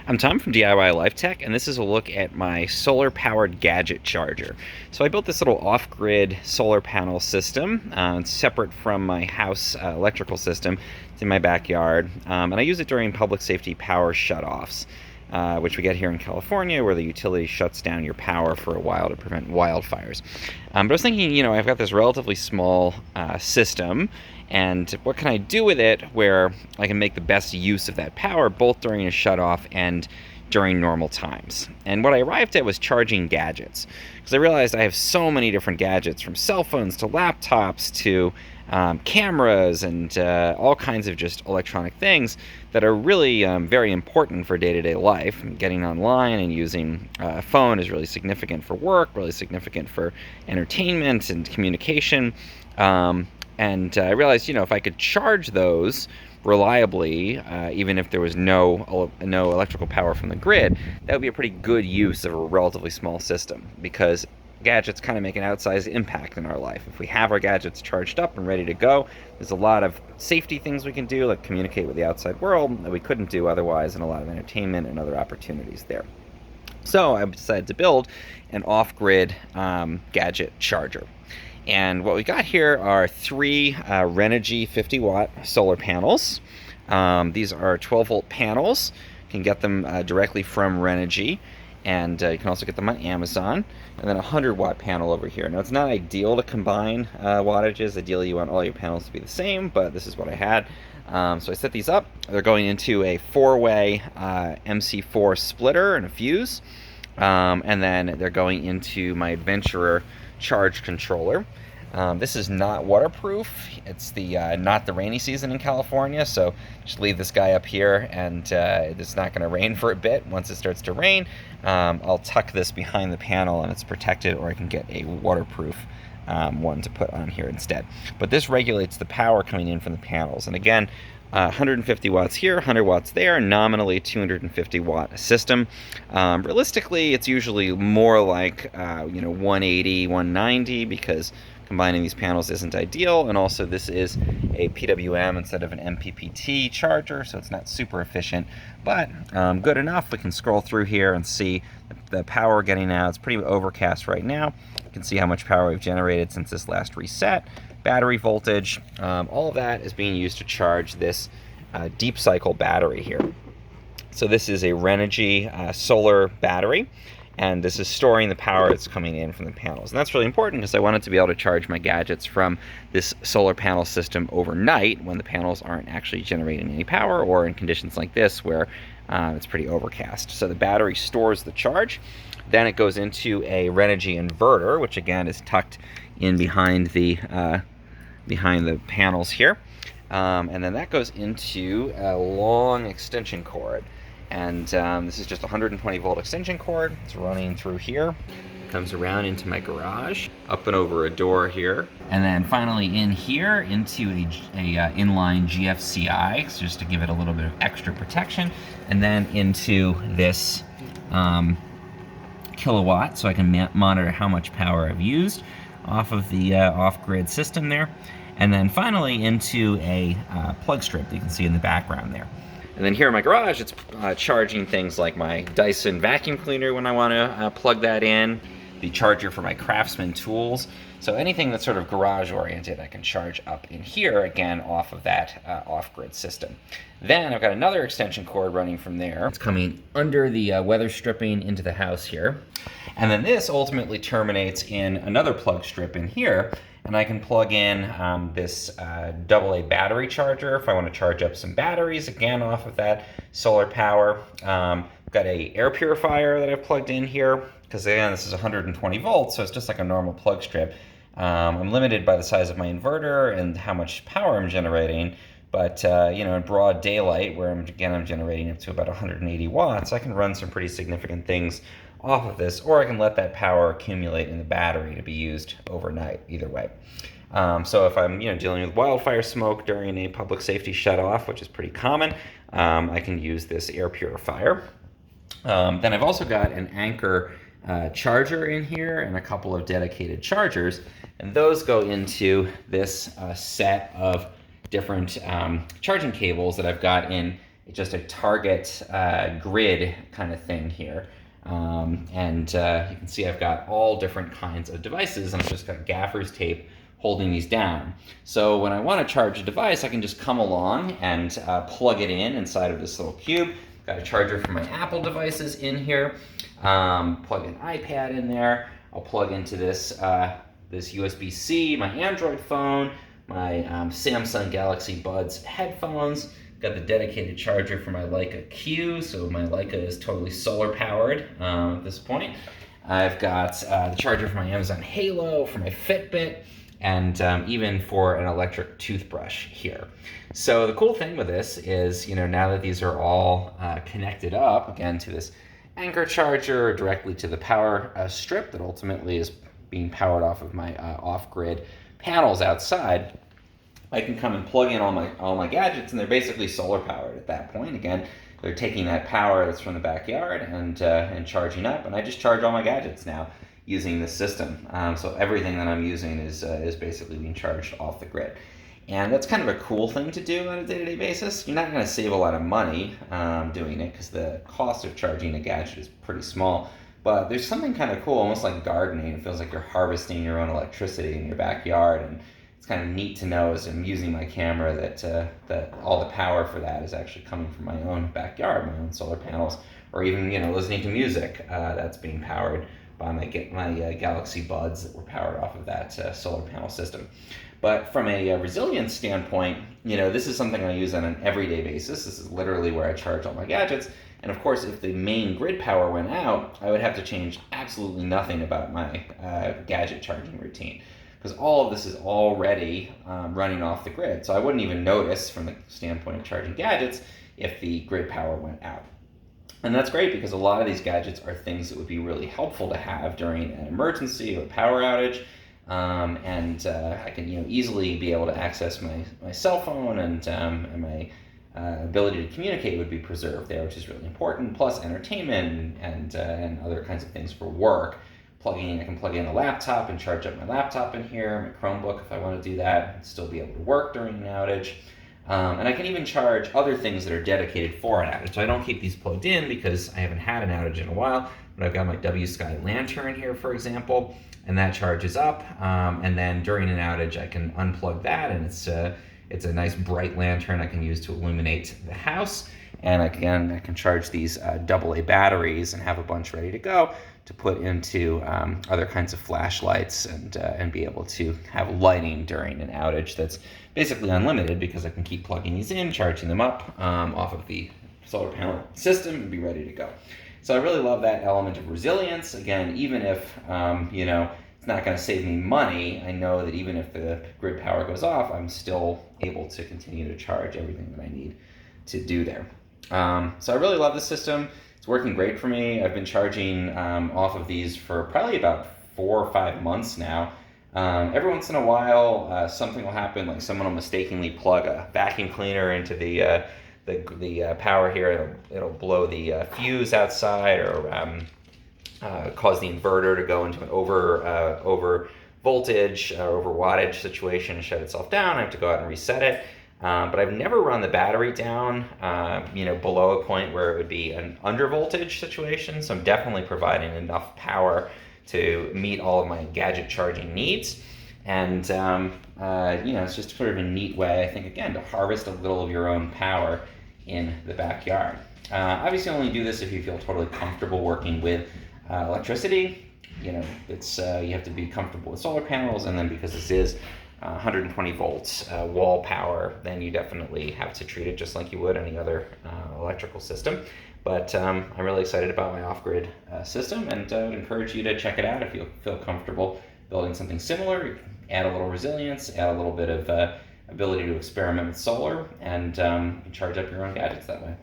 I'm Tom from DIY Life Tech, and this is a look at my solar-powered Gadget charger. So I built this little off-grid solar panel system, separate from my house electrical system. It's in my backyard, and I use it during public safety power shutoffs, which we get here in California, where the utility shuts down your power for a while to prevent wildfires. But I was thinking, I've got this relatively small system, and what can I do with it where I can make the best use of that power, both during a shutoff and during normal times? And what I arrived at was charging gadgets, because I realized I have so many different gadgets, from cell phones to laptops to cameras and all kinds of just electronic things that are really very important for day-to-day life. Getting online and using a phone is really significant for work, really significant for entertainment and communication. And I realized, if I could charge those reliably, even if there was no electrical power from the grid, that would be a pretty good use of a relatively small system, because gadgets kind of make an outsized impact in our life. If we have our gadgets charged up and ready to go, there's a lot of safety things we can do, like communicate with the outside world, that we couldn't do otherwise, and a lot of entertainment and other opportunities there. So I decided to build an off-grid gadget charger. And what we got here are three Renogy 50-watt solar panels. These are 12-volt panels. You can get them directly from Renogy, and you can also get them on Amazon. And then a 100-watt panel over here. Now, it's not ideal to combine wattages. Ideally, you want all your panels to be the same, but this is what I had. So I set these up. They're going into a 4-way MC4 splitter and a fuse. And then they're going into my Adventurer charge controller. This is not waterproof. It's not the rainy season in California, so just leave this guy up here, and it's not going to rain for a bit. Once it starts to rain, I'll tuck this behind the panel and it's protected, or I can get a waterproof one to put on here instead. But this regulates the power coming in from the panels. And again, 150 watts here, 100 watts there, nominally 250 watt system. Realistically, it's usually more like 180, 190, because combining these panels isn't ideal, and also this is a PWM instead of an MPPT charger, so it's not super efficient, but good enough. We can scroll through here and see the power getting out. It's pretty overcast right now. You can see how much power we've generated since this last reset. Battery voltage, all of that is being used to charge this deep cycle battery here. So this is a Renogy solar battery, and this is storing the power that's coming in from the panels. And that's really important, because I wanted to be able to charge my gadgets from this solar panel system overnight when the panels aren't actually generating any power, or in conditions like this where it's pretty overcast. So the battery stores the charge. Then it goes into a Renogy inverter, which again is tucked in behind the panels here. And then that goes into a long extension cord. And this is just a 120 volt extension cord. It's running through here, comes around into my garage, up and over a door here, and then finally in here into a inline GFCI, so just to give it a little bit of extra protection, and then into this kilowatt, so I can monitor how much power I've used off of the off-grid system there, and then finally into a plug strip that you can see in the background there. And then here in my garage, it's charging things like my Dyson vacuum cleaner when I want to plug that in, the charger for my Craftsman tools. So anything that's sort of garage oriented, I can charge up in here, again, off of that off-grid system. Then I've got another extension cord running from there. It's coming under the weather stripping into the house here. And then this ultimately terminates in another plug strip in here, and I can plug in this AA battery charger if I want to charge up some batteries, again off of that solar power. I've got a air purifier that I've plugged in here, because again, this is 120 volts, so it's just like a normal plug strip. I'm limited by the size of my inverter and how much power I'm generating, but in broad daylight, where I'm generating up to about 180 watts, I can run some pretty significant things off of this, or I can let that power accumulate in the battery to be used overnight, either way. So if I'm dealing with wildfire smoke during a public safety shutoff, which is pretty common, I can use this air purifier. Then I've also got an Anchor charger in here and a couple of dedicated chargers, and those go into this set of different charging cables that I've got in just a target grid kind of thing here. And you can see I've got all different kinds of devices, and I've just got gaffer's tape holding these down. So when I want to charge a device, I can just come along and plug it in inside of this little cube. Got a charger for my Apple devices in here. Plug an iPad in there. I'll plug into this this USB-C, my Android phone, my Samsung Galaxy Buds headphones. Got the dedicated charger for my Leica Q, so my Leica is totally solar powered at this point. I've got the charger for my Amazon Halo, for my Fitbit, and even for an electric toothbrush here. So the cool thing with this is, now that these are all connected up, again, to this Anchor charger, directly to the power strip that ultimately is being powered off of my off-grid panels outside, I can come and plug in all my gadgets, and they're basically solar powered at that point. Again, they're taking that power that's from the backyard and charging up, and I just charge all my gadgets now using this system. So everything that I'm using is basically being charged off the grid. And that's kind of a cool thing to do on a day-to-day basis. You're not going to save a lot of money doing it, because the cost of charging a gadget is pretty small. But there's something kind of cool, almost like gardening. It feels like you're harvesting your own electricity in your backyard, and it's kind of neat to know as I'm using my camera that all the power for that is actually coming from my own backyard, my own solar panels, or even listening to music that's being powered by my Galaxy Buds that were powered off of that solar panel system. But from a resilience standpoint, this is something I use on an everyday basis. This is literally where I charge all my gadgets. And of course, if the main grid power went out, I would have to change absolutely nothing about my gadget charging routine, because all of this is already running off the grid. So I wouldn't even notice from the standpoint of charging gadgets if the grid power went out. And that's great, because a lot of these gadgets are things that would be really helpful to have during an emergency or power outage. I can easily be able to access my cell phone, and my ability to communicate would be preserved there, which is really important. Plus entertainment and other kinds of things for work. I can plug in a laptop and charge up my laptop in here, my Chromebook if I want to do that, and still be able to work during an outage. And I can even charge other things that are dedicated for an outage. So I don't keep these plugged in because I haven't had an outage in a while, but I've got my WSky lantern here, for example, and that charges up. And then during an outage, I can unplug that, and it's a nice bright lantern I can use to illuminate the house. And again, I can charge these AA batteries and have a bunch ready to go to put into other kinds of flashlights, and be able to have lighting during an outage that's basically unlimited, because I can keep plugging these in, charging them up off of the solar panel system, and be ready to go. So I really love that element of resilience. Again, even if it's not going to save me money, I know that even if the grid power goes off, I'm still able to continue to charge everything that I need to do there. So I really love this system. It's working great for me. I've been charging off of these for probably about 4 or 5 months now. Every once in a while, something will happen, like someone will mistakenly plug a vacuum cleaner into the power here. It'll blow the fuse outside, or cause the inverter to go into an over voltage or over wattage situation and shut itself down. I have to go out and reset it. But I've never run the battery down, below a point where it would be an under voltage situation. So I'm definitely providing enough power to meet all of my gadget charging needs. And, it's just sort of a neat way, I think, again, to harvest a little of your own power in the backyard. Obviously, only do this if you feel totally comfortable working with electricity. It's you have to be comfortable with solar panels, and then because this is 120 volts wall power, then you definitely have to treat it just like you would any other electrical system. But I'm really excited about my off-grid system, and I would encourage you to check it out if you feel comfortable building something similar. You can add a little resilience, add a little bit of ability to experiment with solar, and you can charge up your own gadgets that way.